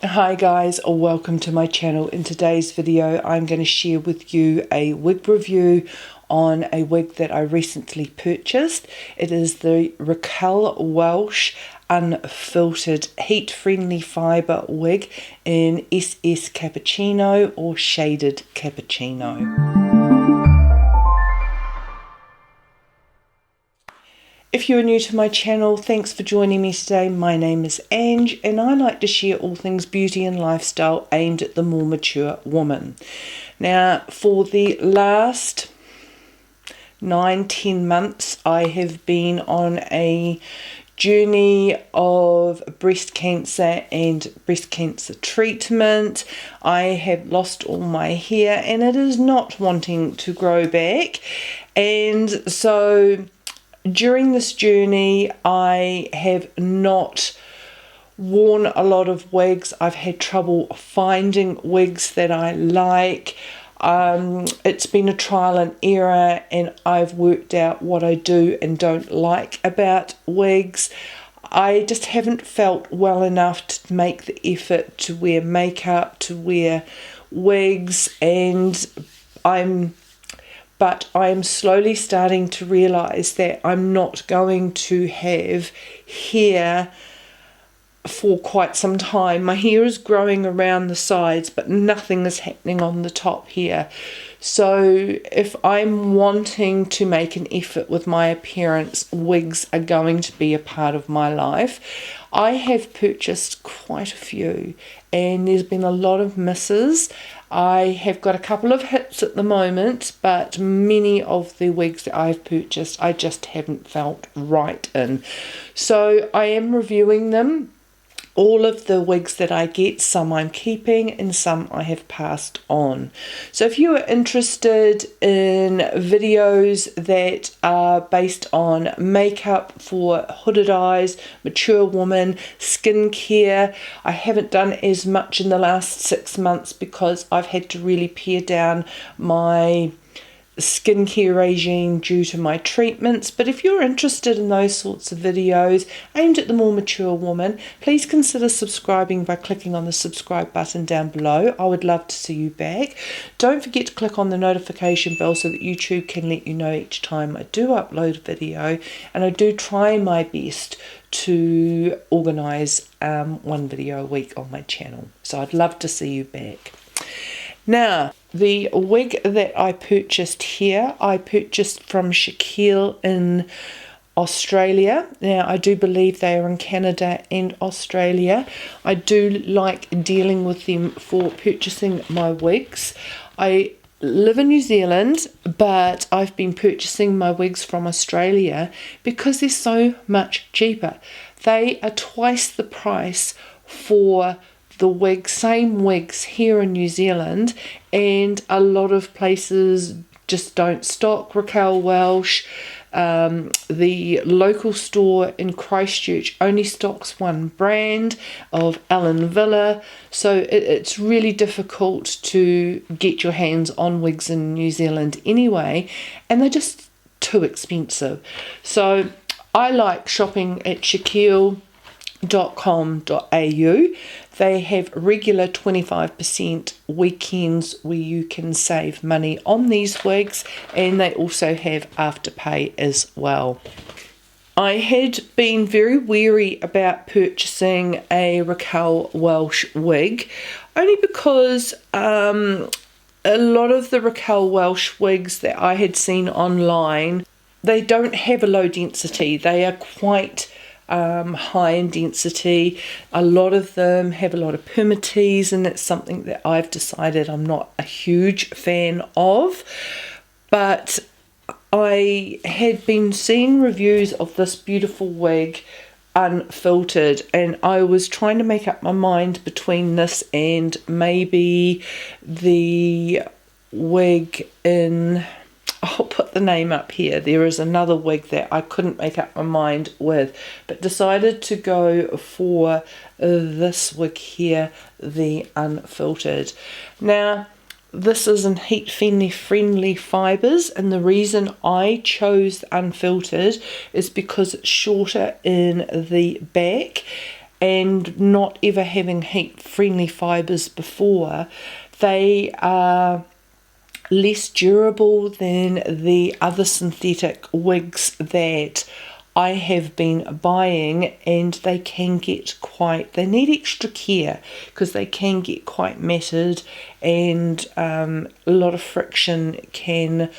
Hi guys, welcome to my channel. In today's video I'm going to share with you a wig review on a wig that I recently purchased. It is the Raquel Welch Unfiltered Heat Friendly Fibre Wig in SS Cappuccino or Shaded Cappuccino. If you are new to my channel, thanks for joining me today. My name is Ange and I like to share all things beauty and lifestyle aimed at the more mature woman. Now, for the last 9-10 months, I have been on a journey of breast cancer and breast cancer treatment. I have lost all my hair and it is not wanting to grow back. And so during this journey, I have not worn a lot of wigs. I've had trouble finding wigs that I like. It's been a trial and error, and I've worked out what I do and don't like about wigs. I just haven't felt well enough to make the effort to wear makeup, to wear wigs, but I'm slowly starting to realise that I'm not going to have hair for quite some time. My hair is growing around the sides, but nothing is happening on the top here. So if I'm wanting to make an effort with my appearance, wigs are going to be a part of my life. I have purchased quite a few and there's been a lot of misses. I have got a couple of hits at the moment, but many of the wigs that I've purchased I just haven't felt right in. So I am reviewing them. All of the wigs that I get, some I'm keeping and some I have passed on. So if you are interested in videos that are based on makeup for hooded eyes, mature woman, skincare, I haven't done as much in the last 6 months because I've had to really pare down my skincare regime due to my treatments. But if you're interested in those sorts of videos aimed at the more mature woman, please consider subscribing by clicking on the subscribe button down below. I would love to see you back. Don't forget to click on the notification bell so that YouTube can let you know each time I do upload a video, and I do try my best to organise one video a week on my channel, so I'd love to see you back. Now, the wig that I purchased here, I purchased from Raquel in Australia. Now, I do believe they are in Canada and Australia. I do like dealing with them for purchasing my wigs. I live in New Zealand, but I've been purchasing my wigs from Australia because they're so much cheaper. They are twice the price for the wigs, same wigs here in New Zealand, and a lot of places just don't stock Raquel Welch. The local store in Christchurch only stocks one brand of Ellen Villa, so it's really difficult to get your hands on wigs in New Zealand anyway, and they're just too expensive. So I like shopping at Raquel.com.au. They have regular 25% weekends where you can save money on these wigs, and they also have afterpay as well. I had been very wary about purchasing a Raquel Welch wig, only because a lot of the Raquel Welch wigs that I had seen online, they don't have a low density. They are quite high in density. A lot of them have a lot of permatease, and it's something that I've decided I'm not a huge fan of. But I had been seeing reviews of this beautiful wig unfiltered, and I was trying to make up my mind between this and maybe the wig in, I'll put the name up here. There is another wig that I couldn't make up my mind with, but decided to go for this wig here, the unfiltered. Now, this is in heat friendly fibres, and the reason I chose unfiltered is because it's shorter in the back and not ever having heat-friendly fibres before, they are less durable than the other synthetic wigs that I have been buying, and they can get they need extra care because they can get quite matted, and a lot of friction can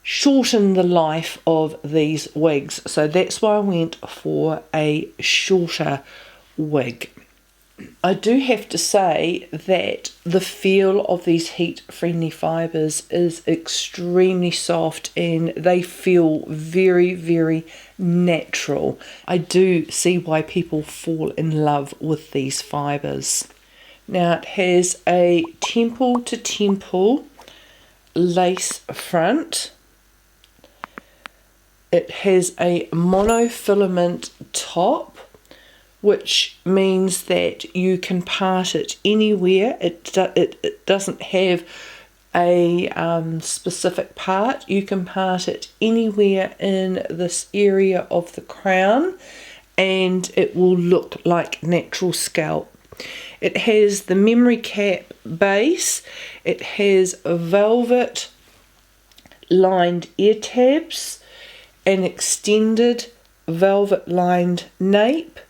shorten the life of these wigs. So that's why I went for a shorter wig. I do have to say that the feel of these heat-friendly fibres is extremely soft, and they feel very, very natural. I do see why people fall in love with these fibres. Now, it has a temple-to-temple lace front. It has a monofilament top, which means that you can part it anywhere. It doesn't have a specific part. You can part it anywhere in this area of the crown, and it will look like natural scalp. It has the memory cap base. It has a velvet lined ear tabs, an extended velvet lined nape,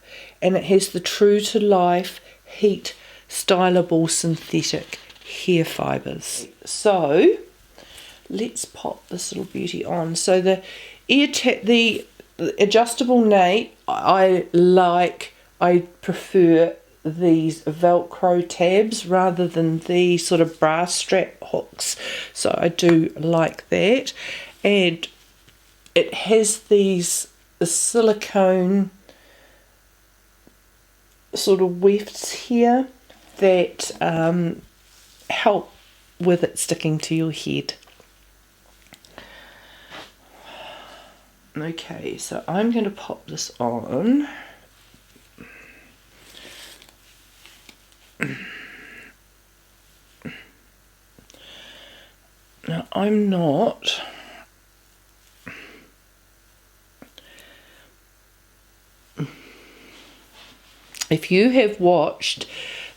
and it has the true to life heat stylable synthetic hair fibres. So let's pop this little beauty on. So the the adjustable nape, I prefer these Velcro tabs rather than the sort of bra strap hooks, so I do like that. And it has these silicone sort of wefts here that help with it sticking to your head. Okay, so I'm going to pop this on. Now, I'm not if you have watched,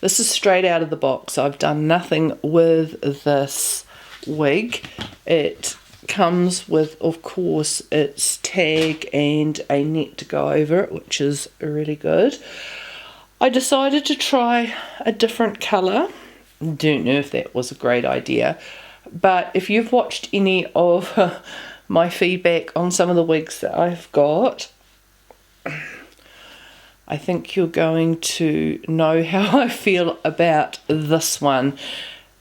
this is straight out of the box. I've done nothing with this wig. It comes with, of course, its tag and a net to go over it, which is really good. I decided to try a different colour. Don't know if that was a great idea, but if you've watched any of my feedback on some of the wigs that I've got, I think you're going to know how I feel about this one.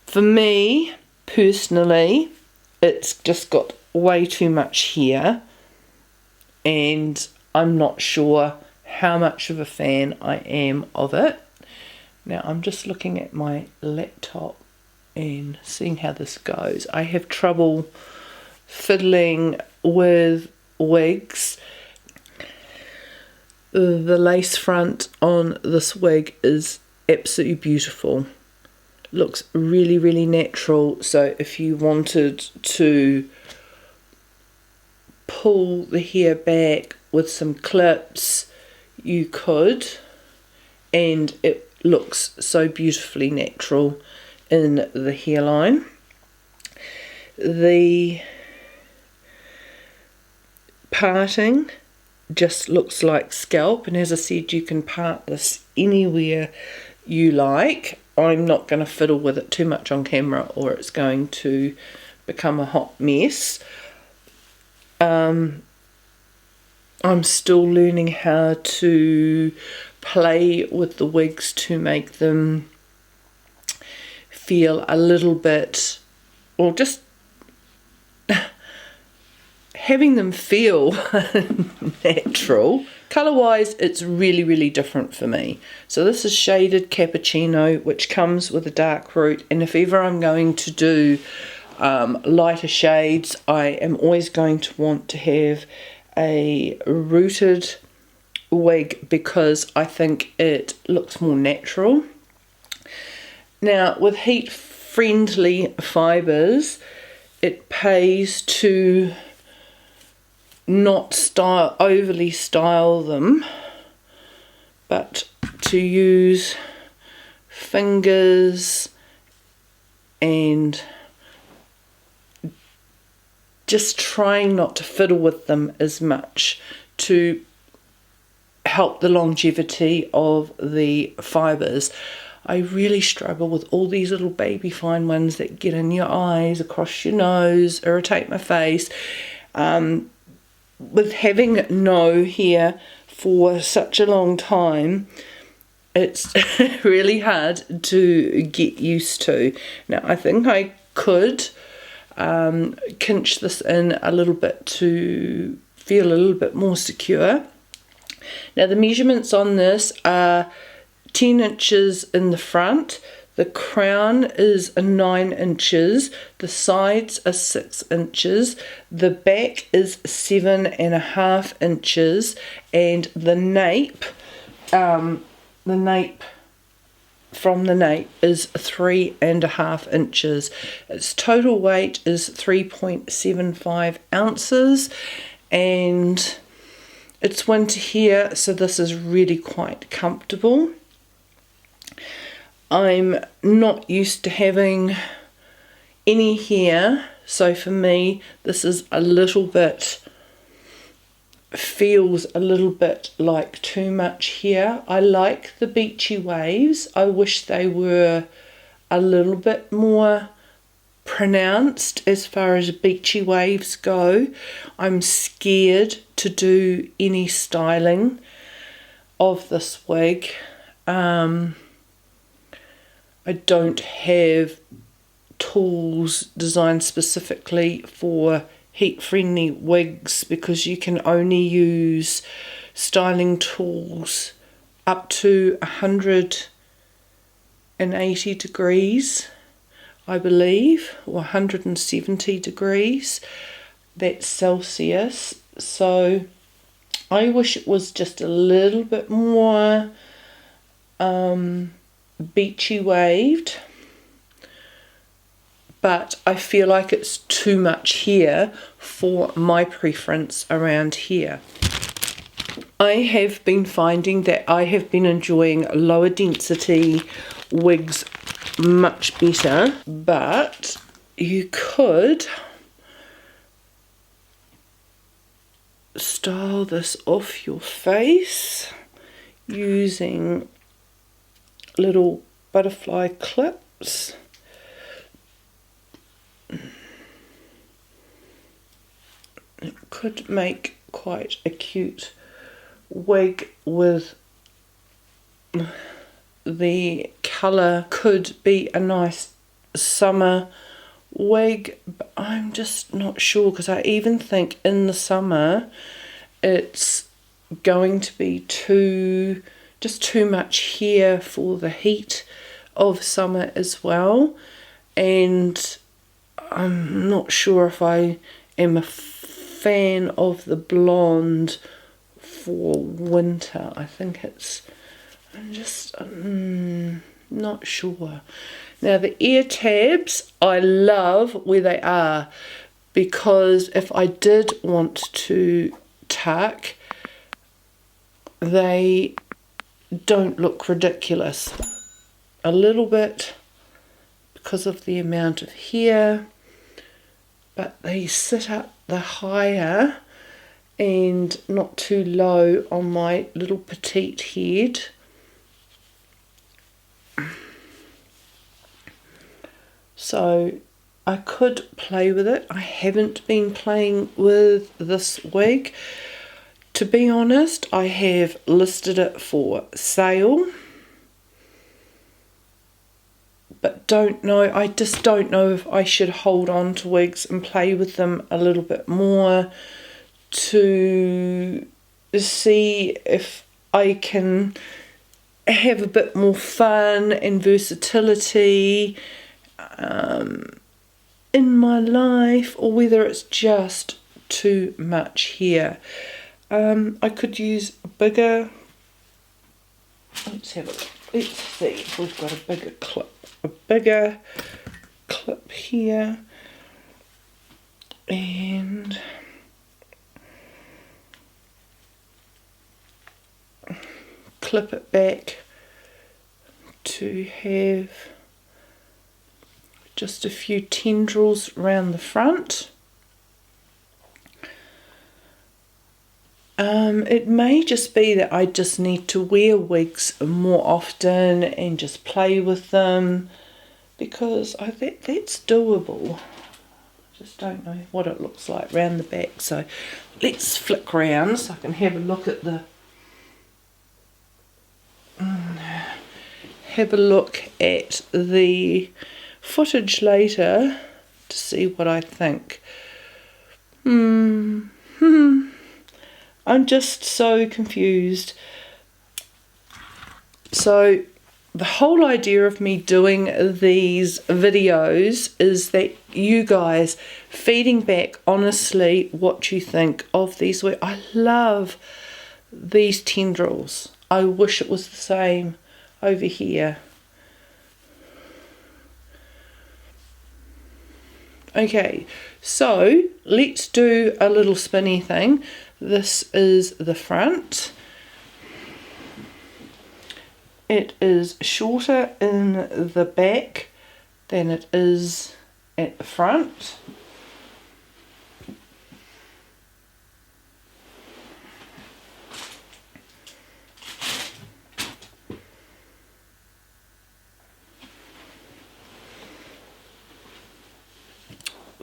For me, personally, it's just got way too much hair, and I'm not sure how much of a fan I am of it. Now, I'm just looking at my laptop and seeing how this goes. I have trouble fiddling with wigs. The lace front on this wig is absolutely beautiful. Looks really, really natural. So if you wanted to pull the hair back with some clips, you could, and it looks so beautifully natural in the hairline. The parting just looks like scalp, and as I said, you can part this anywhere you like. I'm not going to fiddle with it too much on camera, or it's going to become a hot mess. I'm still learning how to play with the wigs to make them feel a little bit, or just having them feel natural. Colour wise, it's really, really different for me. So this is Shaded Cappuccino, which comes with a dark root, and if ever I'm going to do lighter shades, I am always going to want to have a rooted wig because I think it looks more natural. Now, with heat friendly fibres, it pays to not overly style them, but to use fingers and just trying not to fiddle with them as much to help the longevity of the fibres. I really struggle with all these little baby fine ones that get in your eyes, across your nose, irritate my face. With having no hair for such a long time, it's really hard to get used to. Now, I think I could kinch this in a little bit to feel a little bit more secure. Now, the measurements on this are 10 inches in the front, the crown is 9 inches, the sides are 6 inches, the back is 7.5 inches, and the nape from the nape is 3.5 inches. Its total weight is 3.75 ounces, and it's winter here, so this is really quite comfortable. I'm not used to having any hair, so for me this is a little bit, feels a little bit like too much hair. I like the beachy waves. I wish they were a little bit more pronounced as far as beachy waves go. I'm scared to do any styling of this wig. I don't have tools designed specifically for heat-friendly wigs, because you can only use styling tools up to 180 degrees, I believe, or 170 degrees. That's Celsius. So I wish it was just a little bit more beachy waved, but I feel like it's too much here for my preference around here. I have been finding that I have been enjoying lower density wigs much better, but you could style this off your face using little butterfly clips. It could make quite a cute wig with the colour. Could be a nice summer wig, but I'm just not sure, because I even think in the summer it's going to be just too much hair for the heat of summer as well, and I'm not sure if I am a fan of the blonde for winter. I think I'm just not sure. Now, the ear tabs, I love where they are, because if I did want to tuck, they don't look ridiculous. A little bit because of the amount of hair, but they sit up the higher and not too low on my little petite head. So I could play with it. I haven't been playing with this wig. To be honest, I have listed it for sale, but I just don't know if I should hold on to wigs and play with them a little bit more to see if I can have a bit more fun and versatility in my life, or whether it's just too much here. I could use a bigger, let's see if we've got a bigger clip here, and clip it back to have just a few tendrils around the front. It may just be that I just need to wear wigs more often and just play with them, because that's doable. I just don't know what it looks like round the back. So let's flick round so I can have a look at the footage later to see what I think. I'm just so confused. So the whole idea of me doing these videos is that you guys feeding back honestly what you think of these. I love these tendrils. I wish it was the same over here. Okay, so let's do a little spinny thing. This is the front. It is shorter in the back than it is at the front.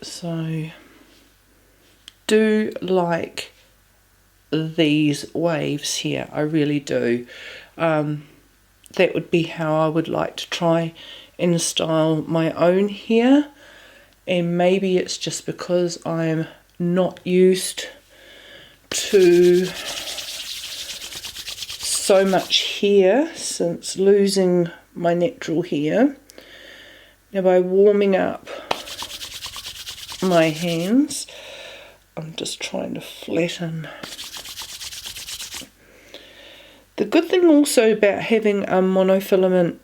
So, do like these waves here, I really do. That would be how I would like to try and style my own hair, and maybe it's just because I'm not used to so much hair since losing my natural hair. Now, by warming up my hands, I'm just trying to flatten. The good thing also about having a monofilament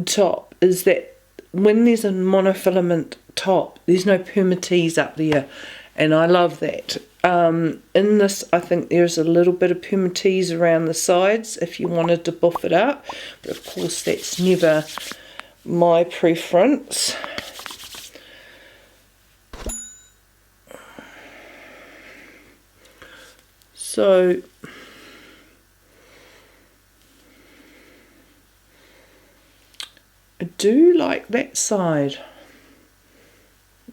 top is that when there's a monofilament top, there's no permatease up there, and I love that. In this, I think there's a little bit of permatease around the sides if you wanted to buff it up, but of course that's never my preference. So I do like that side.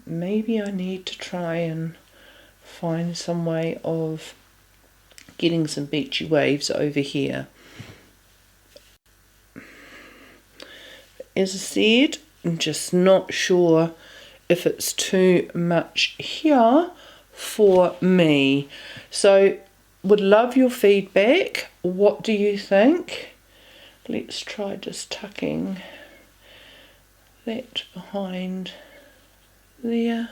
Maybe I need to try and find some way of getting some beachy waves over here. As I said, I'm just not sure if it's too much here for me. So would love your feedback. What do you think? Let's try just tucking that behind there.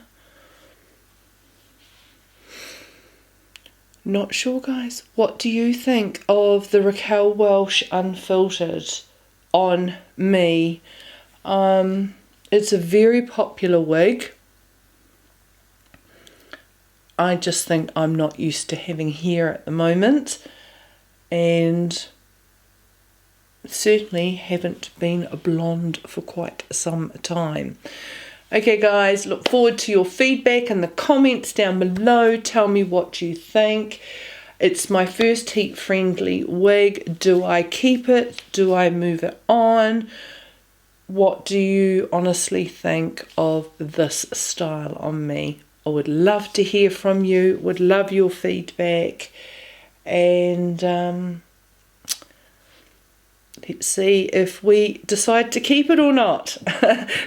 Not sure, guys. What do you think of the Raquel Welch Unfiltered on me? It's a very popular wig. I just think I'm not used to having hair at the moment, and certainly haven't been a blonde for quite some time. Okay guys, look forward to your feedback in the comments down below. Tell me what you think. It's my first heat friendly wig. Do I keep it? Do I move it on? What do you honestly think of this style on me? I would love to hear from you, would love your feedback, and let's see if we decide to keep it or not.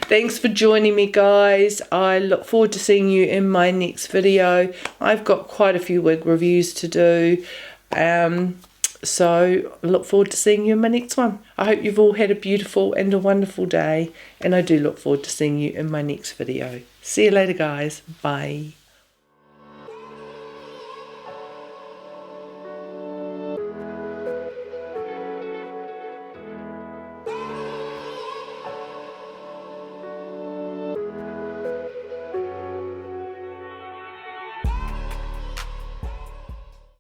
Thanks for joining me, guys. I look forward to seeing you in my next video. I've got quite a few wig reviews to do, so I look forward to seeing you in my next one. I hope you've all had a beautiful and a wonderful day, and I do look forward to seeing you in my next video. See you later, guys. Bye.